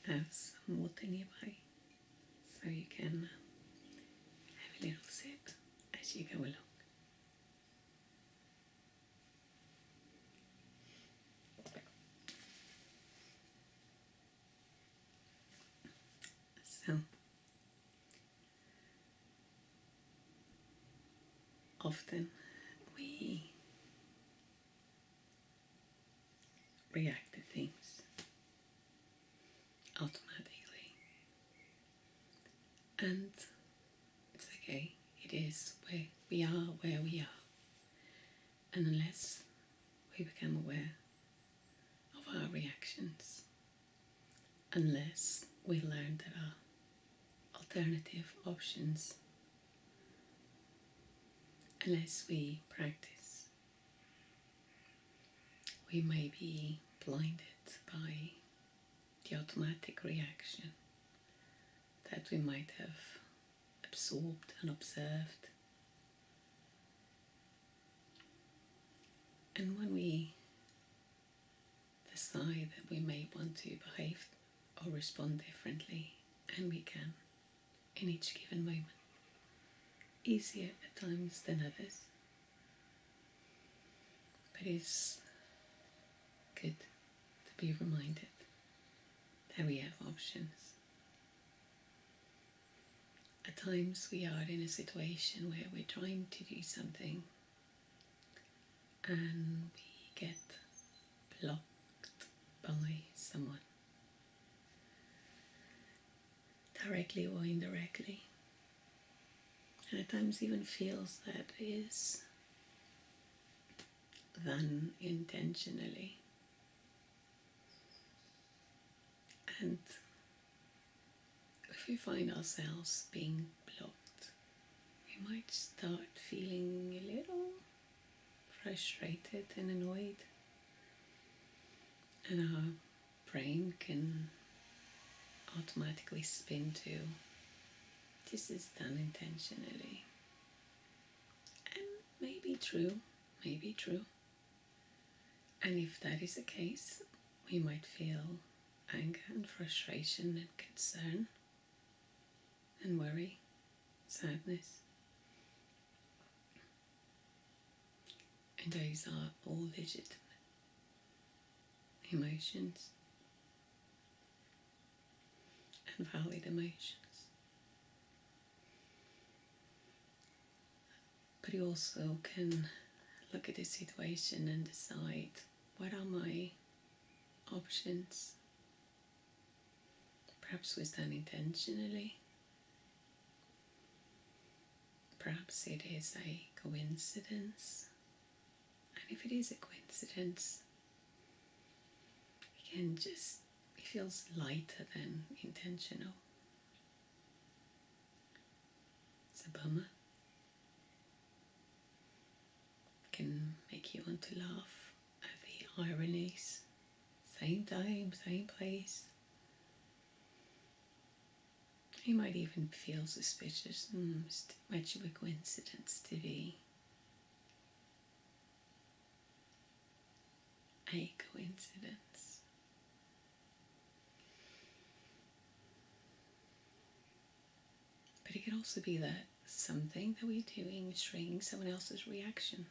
have some water nearby so you can have a little sip as you go along. So, often we react to things automatically, and it's okay. It is where we are, and unless we become aware of our reactions, unless we learn there are alternative options, unless we practice, we may be blinded by the automatic reaction that we might have absorbed and observed. And when we decide that we may want to behave or respond differently, and we can in each given moment, easier at times than others, but it's good to be reminded that we have options. At times we are in a situation where we're trying to do something and we get blocked by someone, directly or indirectly, and at times even feels that is done intentionally. And if we find ourselves being blocked, we might start feeling a little frustrated and annoyed, and our brain can automatically spin to, this is done intentionally. And maybe true. And if that is the case, we might feel anger and frustration and concern and worry, sadness. And those are all legitimate emotions and valid emotions. But you also can look at the situation and decide, what are my options? Perhaps was done intentionally. Perhaps it is a coincidence. And if it is a coincidence, it feels lighter than intentional. It's a bummer. It can make you want to laugh at the ironies. Same time, same place. You might even feel suspicious. It's too much of a coincidence to be a coincidence. But it can also be that something that we're doing is triggering someone else's reaction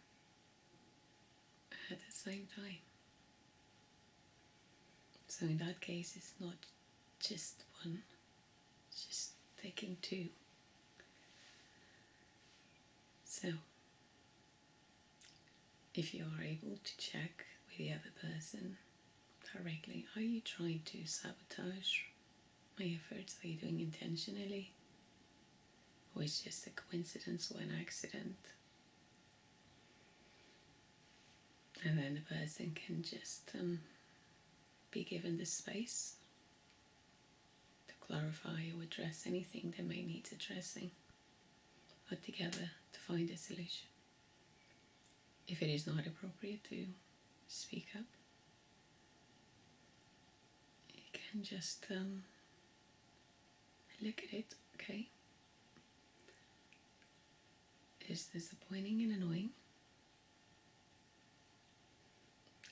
at the same time. So in that case, it's not just one, it's just taking two. So if you are able to check with the other person directly, are you trying to sabotage my efforts? Are you doing intentionally? Or is it just a coincidence or an accident? And then the person can just be given the space to clarify or address anything that may need addressing, or together to find a solution. If it is not appropriate to speak up, you can just look at it. Okay, is disappointing and annoying,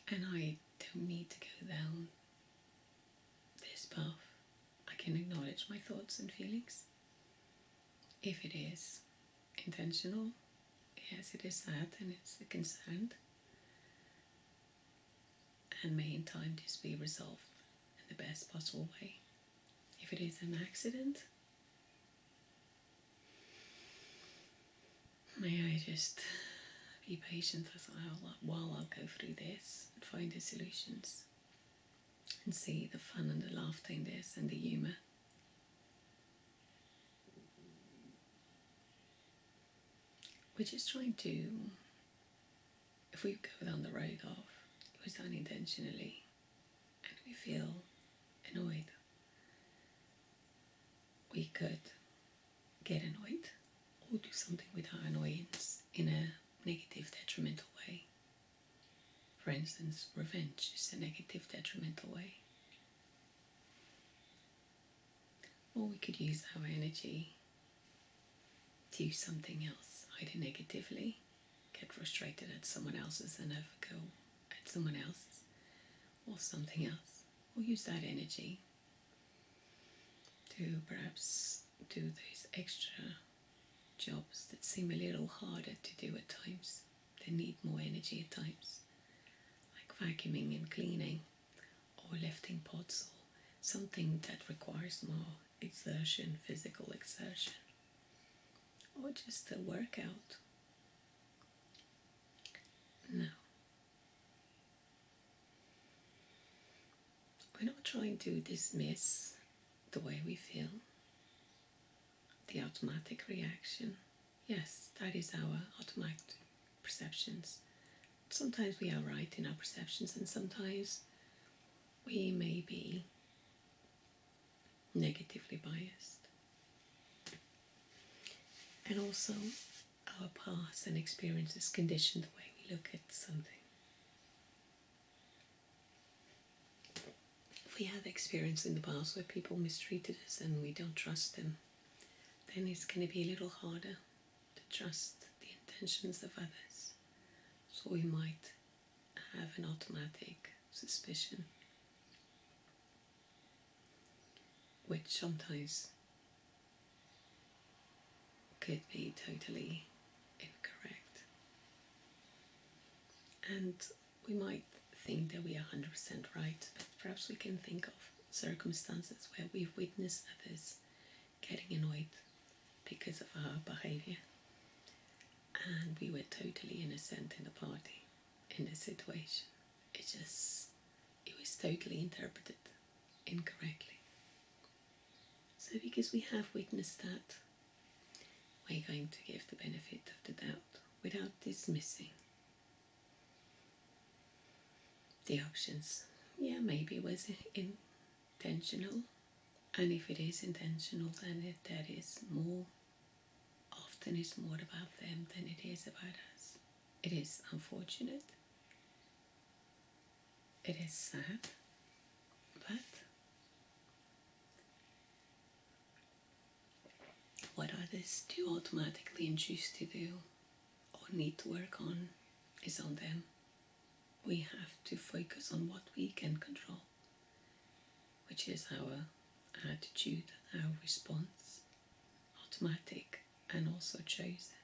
and I don't need to go down this path. can acknowledge my thoughts and feelings. If it is intentional, yes, it is sad and it's a concern, and may in time just be resolved in the best possible way. If it is an accident, may I just be patient while I'll go through this and find the solutions and see the fun and the laughter in this and the humour. We're just trying to, if we go down the road of it was done intentionally and we feel annoyed, we could get annoyed or do something with our annoyance in a negative, detrimental way. For instance, revenge is a negative, detrimental way. Or we could use our energy to do something else, either negatively, get frustrated at someone else's and have a go at someone else's, or something else, or use that energy to perhaps do those extra jobs that seem a little harder to do at times. They need more energy at times, like vacuuming and cleaning, or lifting pots, or something that requires more exertion, physical exertion, or just a workout. No. We're not trying to dismiss the way we feel, the automatic reaction. Yes, that is our automatic perceptions. Sometimes we are right in our perceptions, and sometimes we may be negatively biased. And also, our past and experiences condition the way we look at something. If we had experience in the past where people mistreated us and we don't trust them, then it's going to be a little harder to trust the intentions of others. So we might have an automatic suspicion, which sometimes could be totally incorrect. And we might think that we are 100% right, but perhaps we can think of circumstances where we've witnessed others getting annoyed because of our behaviour, and we were totally innocent in the party, in the situation. It was totally interpreted incorrectly. So because we have witnessed that, we're going to give the benefit of the doubt without dismissing the options. Yeah, maybe it was intentional, and if it is intentional, then that is more, often is more about them than it is about us. It is unfortunate, it is sad, but what others do automatically and choose to do or need to work on is on them. We have to focus on what we can control, which is our attitude, our response, automatic and also chosen.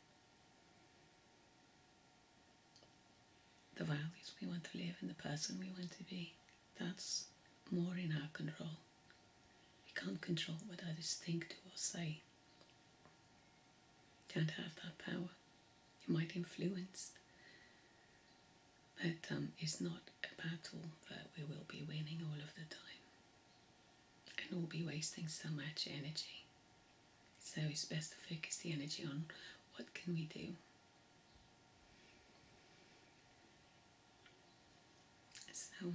The values we want to live and the person we want to be, that's more in our control. We can't control what others think, do or say. Can't have that power. You might influence, but it's not a battle that we will be winning all of the time, and we'll be wasting so much energy. So it's best to focus the energy on what can we do. So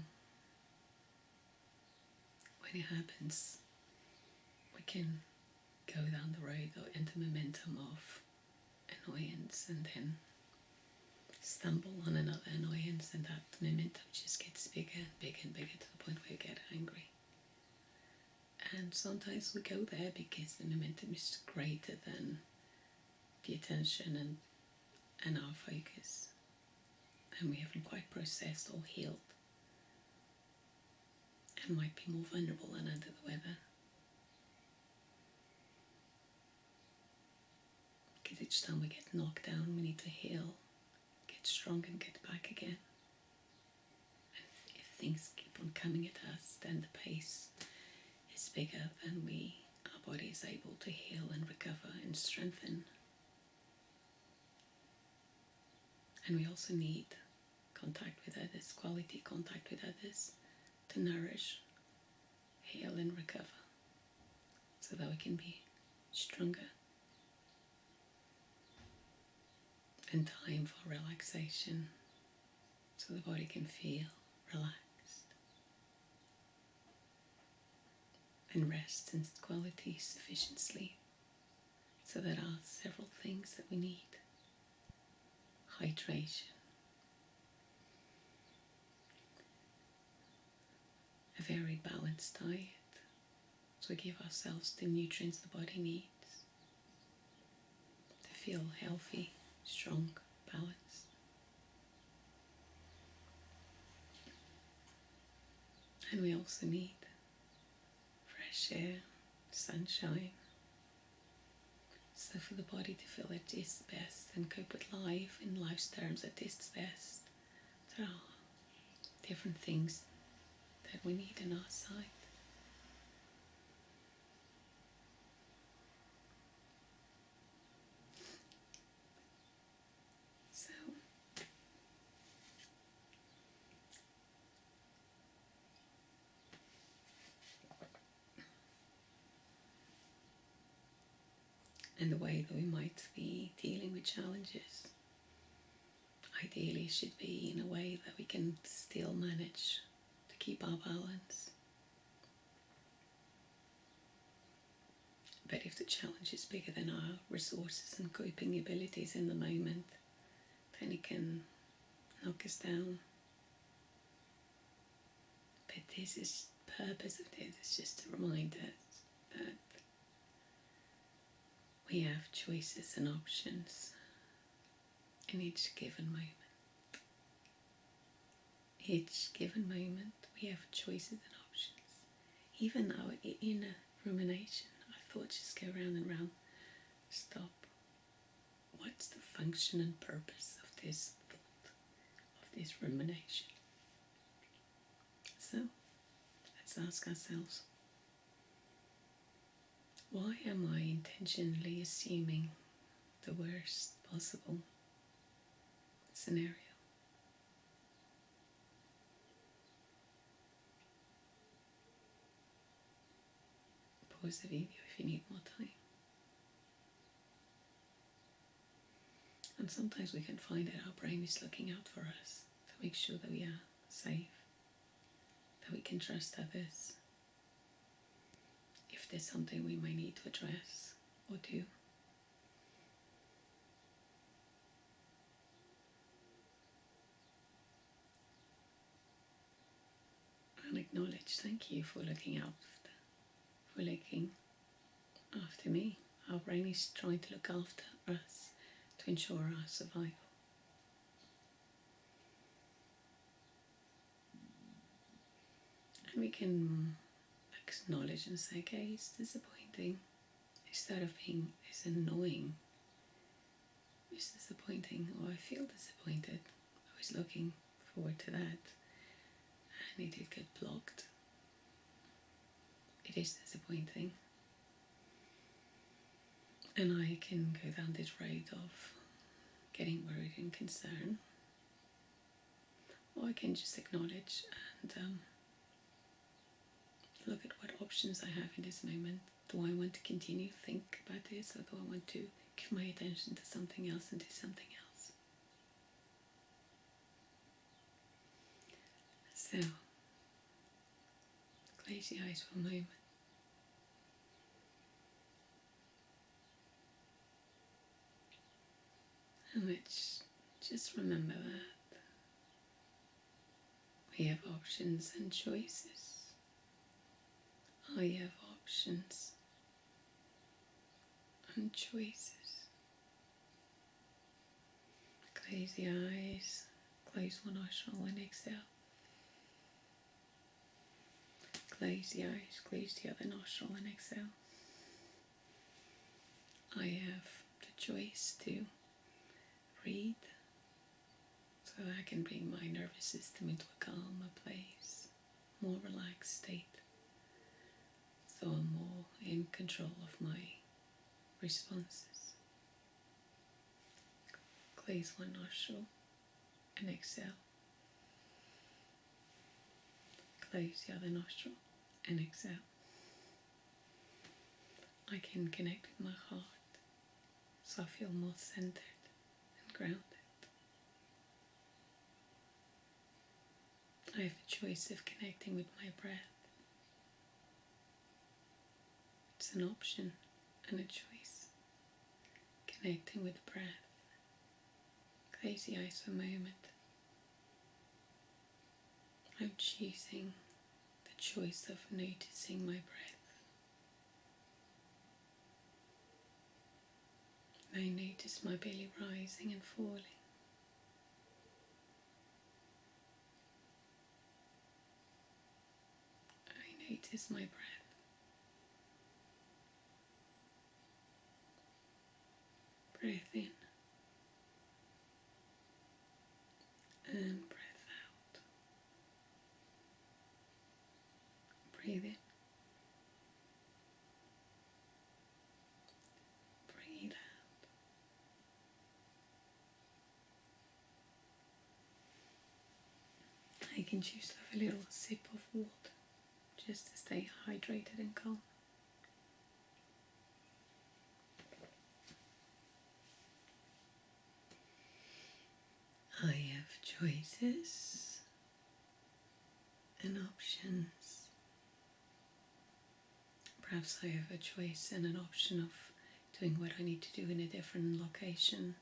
when it happens, we can go down the road or enter momentum of annoyance and then stumble on another annoyance, and that momentum just gets bigger and bigger and bigger to the point where we get angry. And sometimes we go there because the momentum is greater than the attention and our focus, and we haven't quite processed or healed and might be more vulnerable and under the weather. each time we get knocked down, we need to heal, get strong and get back again. And if things keep on coming at us, then the pace is bigger than our body is able to heal and recover and strengthen. And we also need contact with others, quality contact with others, to nourish, heal and recover, so that we can be stronger. And time for relaxation, so the body can feel relaxed. And rest and quality sufficient sleep. So there are several things that we need. Hydration, a very balanced diet, so we give ourselves the nutrients the body needs to feel healthy, strong, balanced. And we also need fresh air, sunshine, so for the body to feel at its best and cope with life in life's terms at its best. There are different things that we need on our side. So, and the way that we might be dealing with challenges ideally should be in a way that we can still manage to keep our balance. But if the challenge is bigger than our resources and coping abilities in the moment, then it can knock us down. But this is the purpose of this, is just to remind us that we have choices and options in each given moment. Each given moment we have choices and options. Even our inner rumination, our thoughts just go round and round. Stop. What's the function and purpose of this thought, of this rumination? So, let's ask ourselves, why am I intentionally assuming the worst possible scenario? Pause the video if you need more time. And sometimes we can find that our brain is looking out for us to make sure that we are safe, that we can trust others if there's something we might need to address or do. And acknowledge, thank you for looking after me. Our brain is trying to look after us to ensure our survival. And we can acknowledge and say, okay, it's disappointing. Instead of being, it's annoying. It's disappointing, or I feel disappointed. I was looking forward to that, and it did get blocked. It is disappointing. And I can go down this road of getting worried and concerned, or I can just acknowledge and look at what options I have in this moment. Do I want to continue to think about this, or do I want to give my attention to something else and do something else? So, close your eyes for a moment. And let's just remember that we have options and choices. I have options and choices. Close the eyes, close one nostril and exhale. Close the eyes, close the other nostril and exhale. I have the a choice to breathe, so I can bring my nervous system into a calmer place, more relaxed state, so I'm more in control of my responses. Close one nostril and exhale. Close the other nostril and exhale. I can connect with my heart, so I feel more centered and grounded. I have a choice of connecting with my breath. It's an option and a choice. Connecting with the breath. Close the eyes for a moment. I'm choosing the choice of noticing my breath. I notice my belly rising and falling. I notice my breath. Breath in and breath out. Breathe in. Breathe out. I can choose to have a little sip of water just to stay hydrated and calm. I have choices and options. Perhaps I have a choice and an option of doing what I need to do in a different location,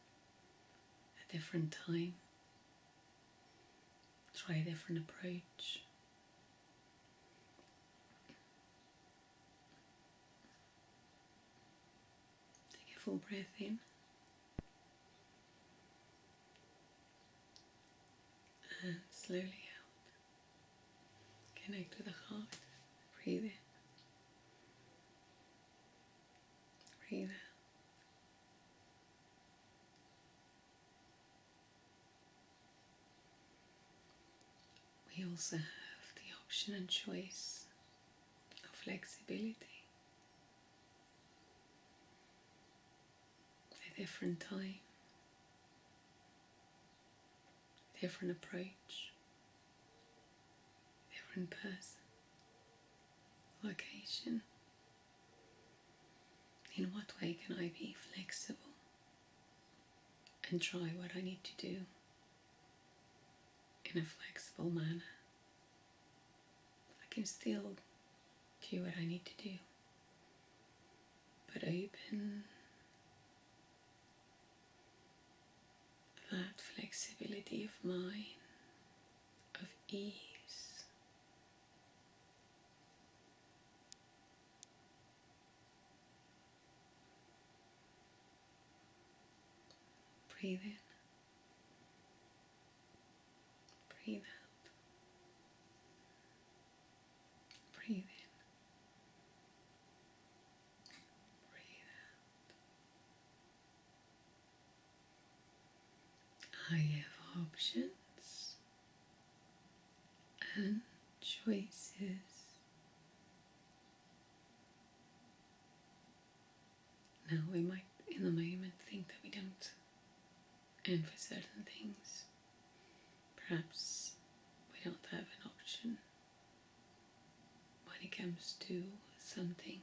a different time, try a different approach. Take a full breath in and slowly out. Connect with the heart. Breathe in. Breathe out. We also have the option and choice of flexibility, a different time, different approach, different person, location. In what way can I be flexible and try what I need to do in a flexible manner? I can still do what I need to do, but open that flexibility of mind, of ease. Breathe in, breathe out, breathe in, breathe out. I have options and choices. Now we might in the moment think that we don't, and for certain things perhaps we don't have an option when it comes to something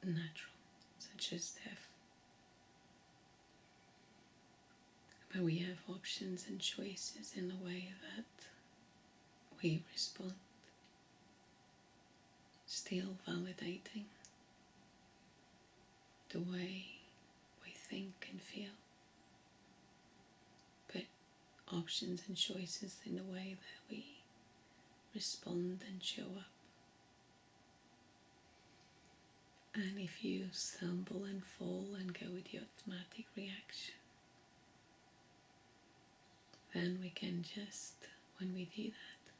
natural such as death. But we have options and choices in the way that we respond, still validating the way we think and feel, but options and choices in the way that we respond and show up. And if you stumble and fall and go with the automatic reaction, then we can just, when we do that,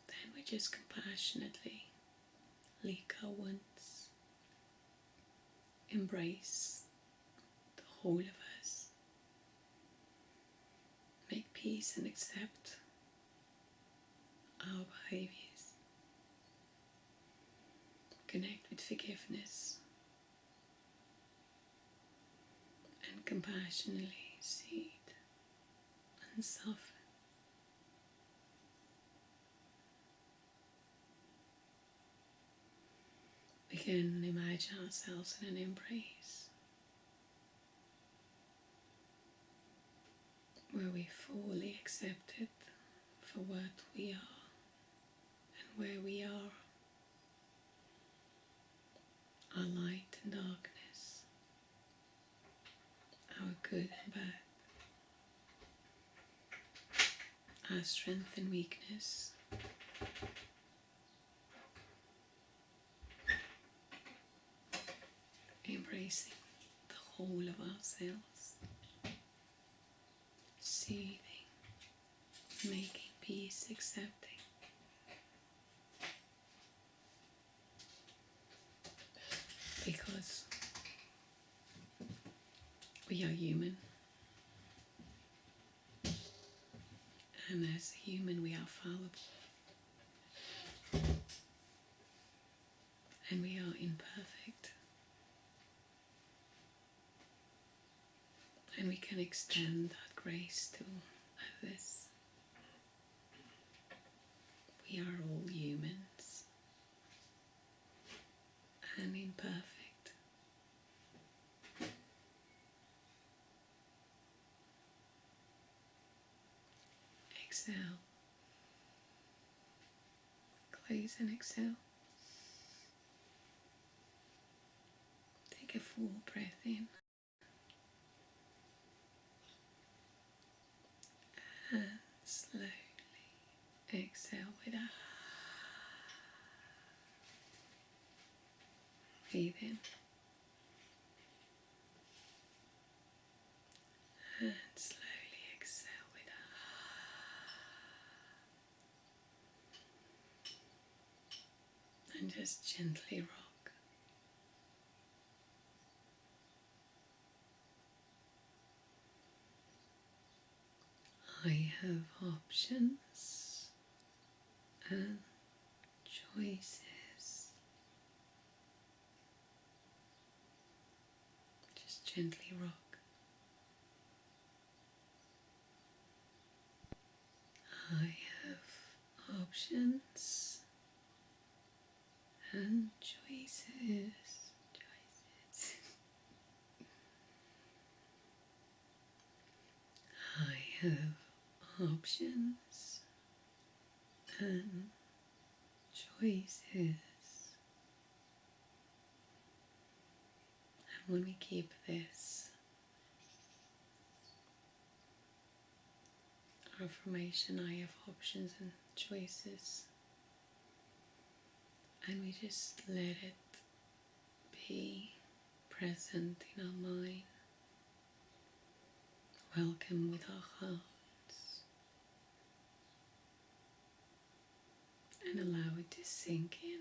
then we just compassionately lick our wounds, embrace whole of us. Make peace and accept our behaviors. Connect with forgiveness and compassionately see it and soften. We can imagine ourselves in an embrace where we fully accept it for what we are and where we are, our light and darkness, our good and bad, our strength and weakness. Embracing the whole of ourselves, soothing, making peace, accepting. Because we are human, and as a human we are fallible, and we are imperfect, and we can extend that grace to others. We are all humans and imperfect. Exhale. Close and exhale. Take a full breath in. And slowly exhale with a breathe in. And slowly exhale with a and just gently rock. I have options and choices. Just gently rock. I have options and choices. I have options and choices. And when we keep this affirmation, I have options and choices, and we just let it be present in our mind, welcome with our hearts, and allow it to sink in.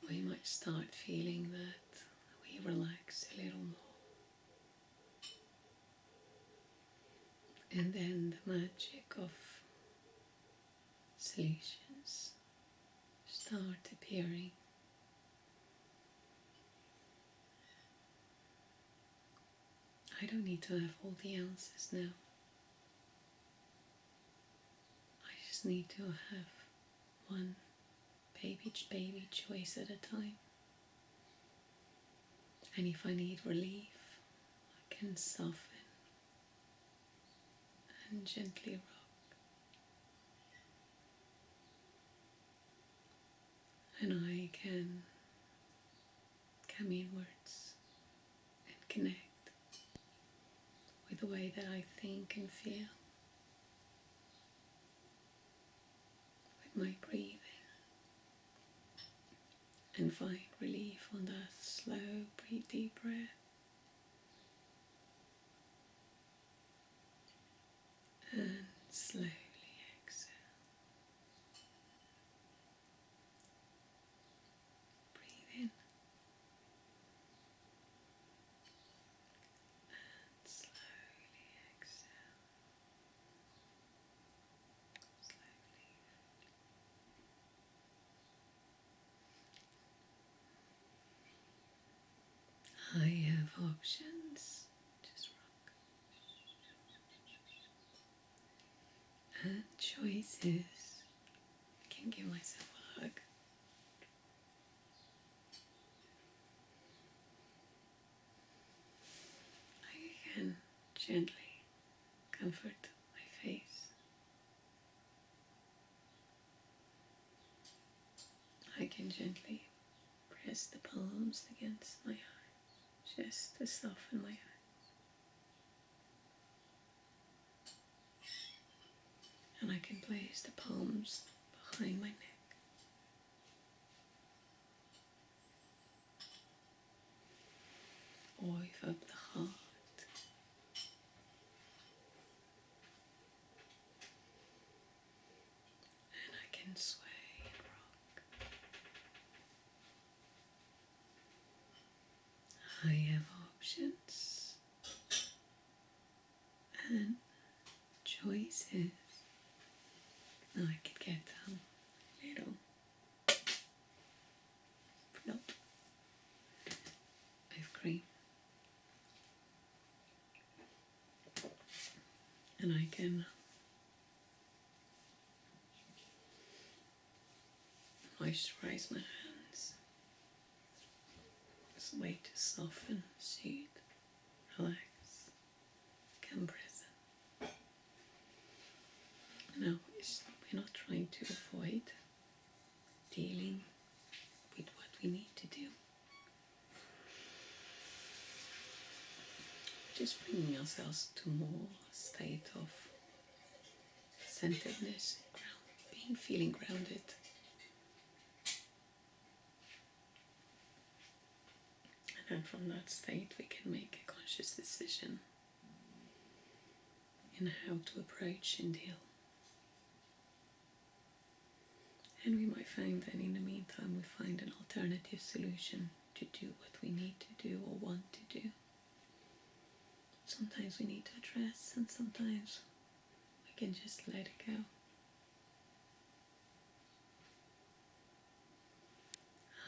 We might start feeling that we relax a little more. And then the magic of solutions start appearing. I don't need to have all the answers now. I just need to have one baby choice at a time. And if I need relief, I can soften and gently rock. And I can come inwards and connect with the way that I think and feel, with my breathing, and find relief on that slow, deep breath. And slowly exhale. Breathe in I have options. Just rock. And choices. I can give myself a hug. I can gently comfort my face. I can gently press the palms against my eyes, just to soften my eyes. And I can place the palms behind my neck. Wave up the heart. And I can sway and rock. I have options and choices. Now I could get a little plop of cream. And I can moisturize my hands. It's a way to soften, soothe, relax, become present. Now, we're not trying to avoid dealing with what we need to do. Just bringing ourselves to more state of centeredness, feeling grounded. And then from that state we can make a conscious decision in how to approach and deal. And we might find that in the meantime we find an alternative solution to do what we need to do or want to do. Sometimes we need to address, and sometimes we can just let it go.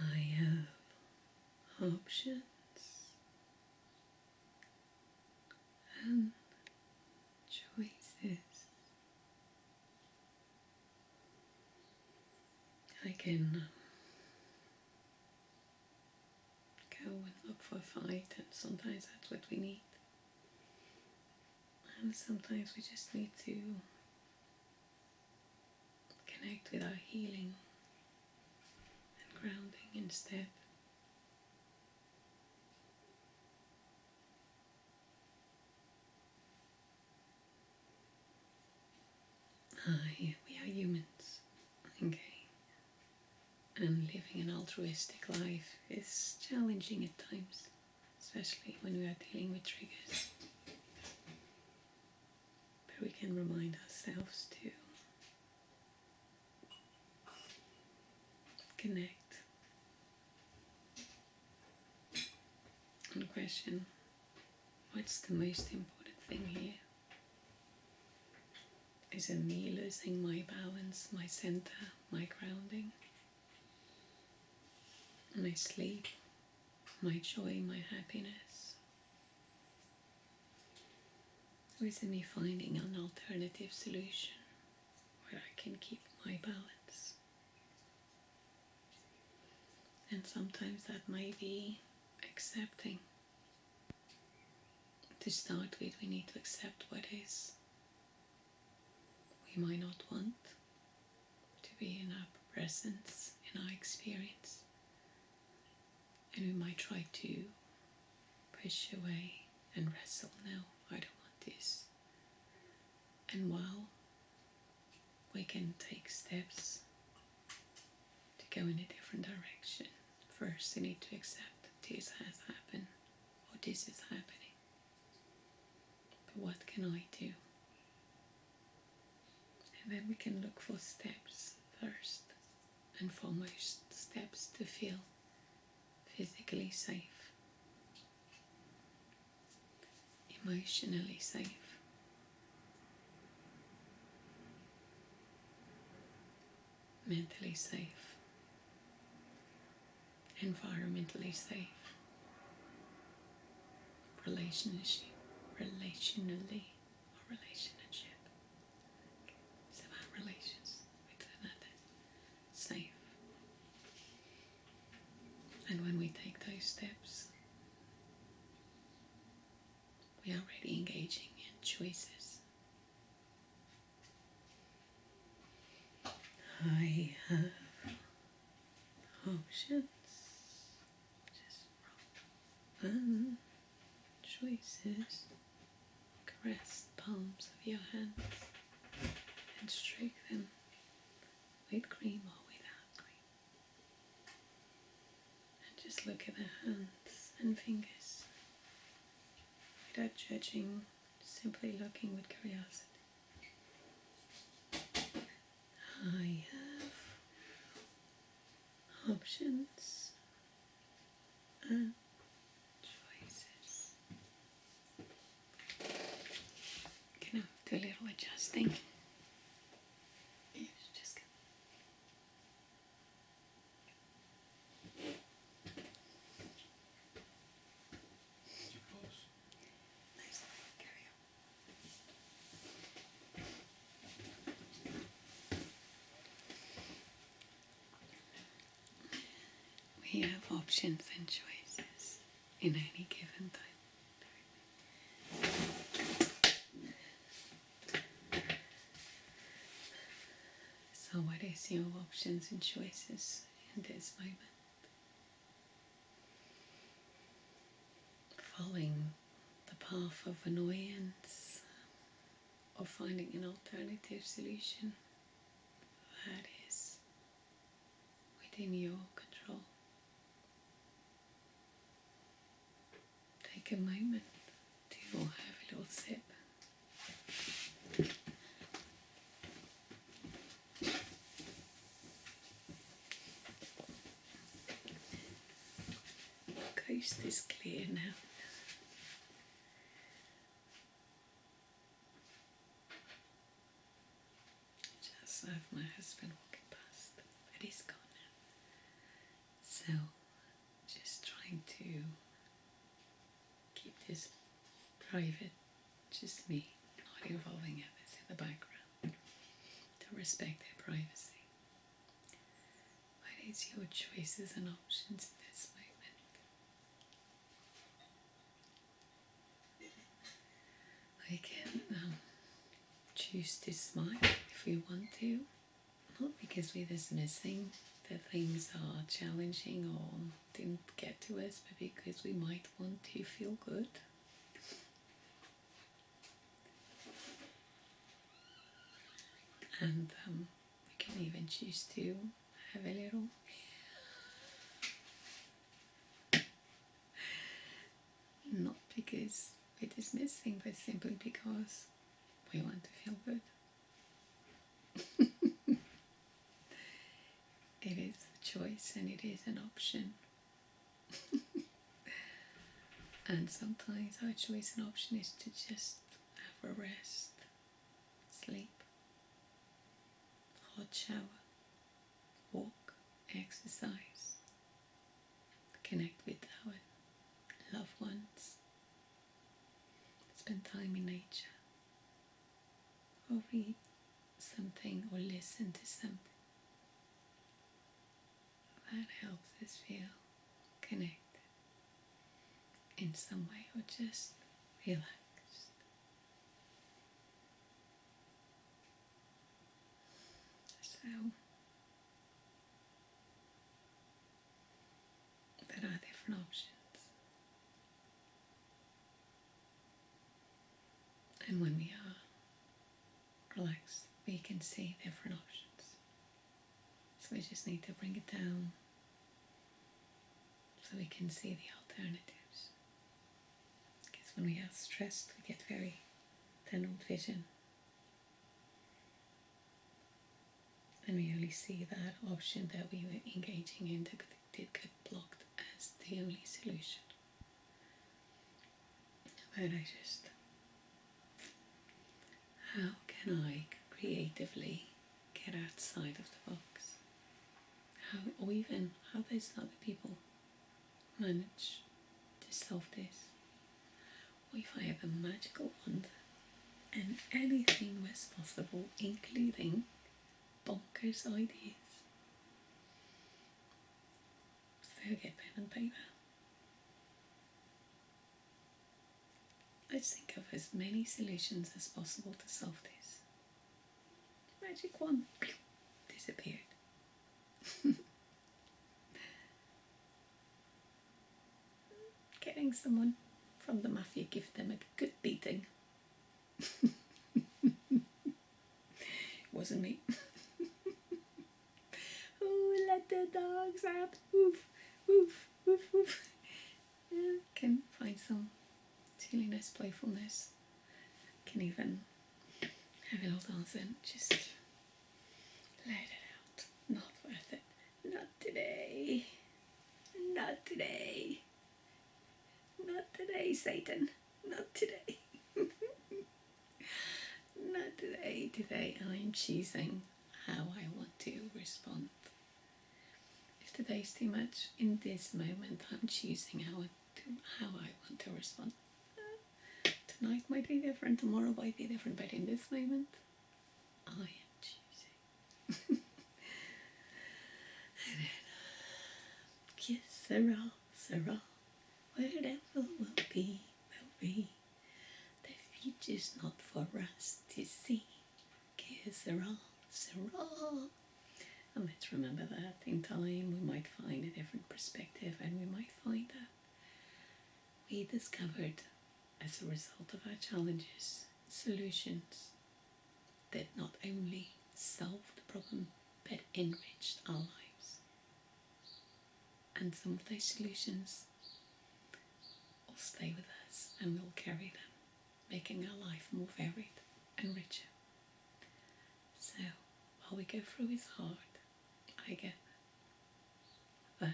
I have options and choices. I can go and look for a fight, and sometimes that's what we need. And sometimes we just need to connect with our healing and grounding instead. We are humans, okay? And living an altruistic life is challenging at times, especially when we are dealing with triggers. But we can remind ourselves to connect and question, what's the most important thing here? Is it me losing my balance, my center, my grounding, my sleep, my joy, my happiness? Or is it me finding an alternative solution where I can keep my balance? And sometimes that may be accepting. To start with, we need to accept what is. We might not want to be in our presence, in our experience. And we might try to push away and wrestle. No, I don't want this. And while we can take steps to go in a different direction, first we need to accept that this has happened, or this is happening. But what can I do? And then we can look for steps first and foremost, steps to feel physically safe, emotionally safe, mentally safe, environmentally safe. relationship, relationally, or relationship. It's about relations with another. Safe. And when we take those steps, we are already engaging in choices. I have options, just and choices. Caress the palms of your hands and stroke them with cream or without cream. And just look at the hands and fingers without judging, simply looking with curiosity. I have options and choices. Can I do a little adjusting? Just nice. Carry on. We have options and choices in any given time. So what is your options and choices in this moment? Following the path of annoyance or finding an alternative solution that is within your control. Take a moment to have a little sip. Coast is clear now. Just have my husband walking past, but he's gone now. So, just trying to keep this private, just me, not involving others in the background, to respect their privacy. What is your choices and options in this moment? I can choose to smile if we want to, not because we're dismissing that things are challenging or didn't get to us, but because we might want to feel good. And we can even choose to have a little not because we're dismissing, but simply because we want to feel good. It is a choice and it is an option. And sometimes our choice and option is to just have a rest, sleep, hot shower, walk, exercise, connect with our loved ones, spend time in nature, or read something or listen to something that helps us feel connected in some way or just relaxed. So there are different options. And when we are relaxed, we can see different options. So we just need to bring it down so we can see the alternatives. Because when we are stressed, we get very tunnel vision. And we only see that option that we were engaging in that did get blocked as the only solution. But I just, how can I creatively get outside of the box? How, or even how does other people manage to solve this? if I have a magical wand and anything was possible, including bonkers ideas. So get pen and paper. Let's think of as many solutions as possible to solve this. Magic wand disappeared. Getting someone from the mafia, give them a good beating. Wasn't me. Oh, let the dogs out. Woof, woof, woof, woof. Yeah, can find some really nice playfulness. Can even have a little dance and just let it out. Not worth it. Not today. Not today. Not today, Satan. Not today. Not today. Today I'm choosing how I want to respond. If today's too much, in this moment I'm choosing how I want to respond. Tonight might be different, tomorrow might be different, but in this moment I am choosing. And then, kiss Sarah, Sarah, whatever will be, will be. The future's not for us to see. Kiss Sarah, Sarah. And let's remember that in time we might find a different perspective, and we might find that we discovered, as a result of our challenges, solutions that not only solved the problem but enriched our lives. And some of those solutions will stay with us and we'll carry them, making our life more varied and richer. So while we go through is hard, I get that. But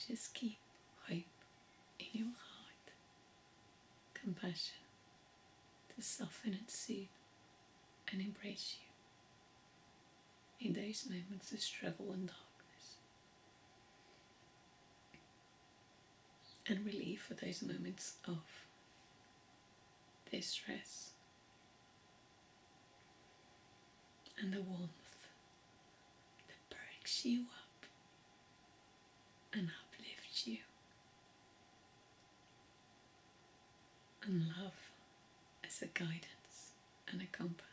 just keep hope in your heart, compassion to soften and soothe and embrace you in those moments of struggle and darkness, and relief for those moments of distress, and the warmth that perks you up and uplifts you, and love as a guidance and a compass.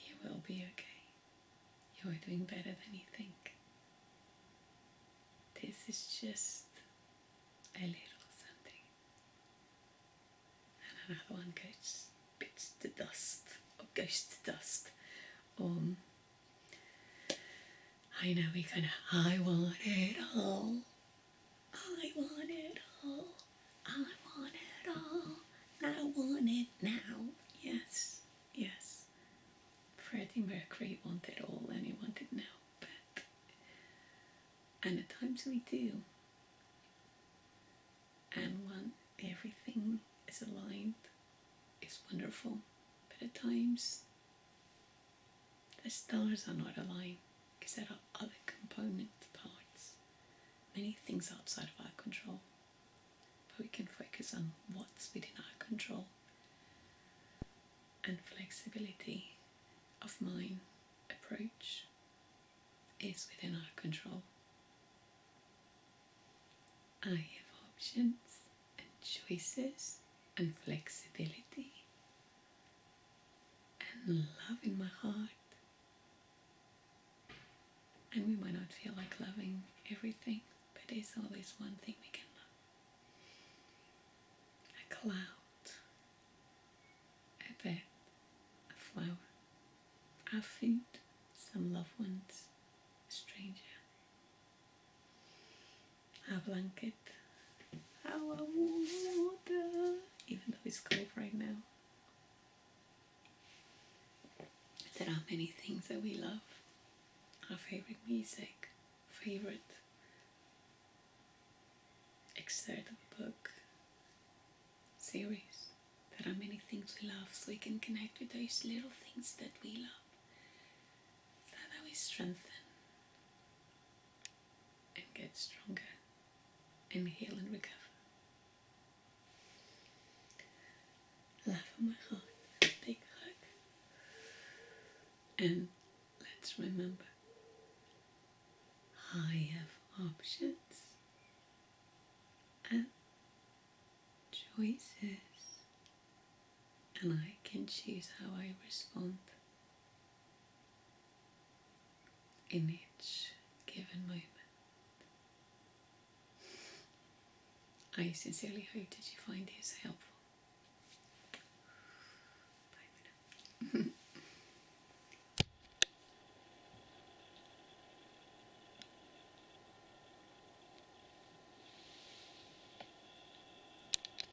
You will be okay. You are doing better than you think. This is just a little something, and another one goes bits to dust, or goes to dust. I know we kind of, I want it all. I want it all. I want it all. I want it now. Yes, yes. Freddie Mercury wanted all and he wanted now. But, and at times we do. And when everything is aligned, it's wonderful. But at times, the stars are not aligned because there are other component parts, many things outside of our control. But we can focus on what's within our control. And flexibility of mind approach is within our control. I have options and choices and flexibility and love in my heart. And we might not feel like loving everything, but there's always one thing we can love. A cloud, a bed, a flower, our food, some loved ones, a stranger, our blanket, our warm water, even though it's cold right now. There are many things that we love. Our favorite music, favorite excerpt of a book, series. There are many things we love, so we can connect with those little things that we love, so that we strengthen and get stronger and heal and recover. Laugh on my heart. Big hug. And let's remember, I have options and choices, and I can choose how I respond in each given moment. I sincerely hope that you find this helpful.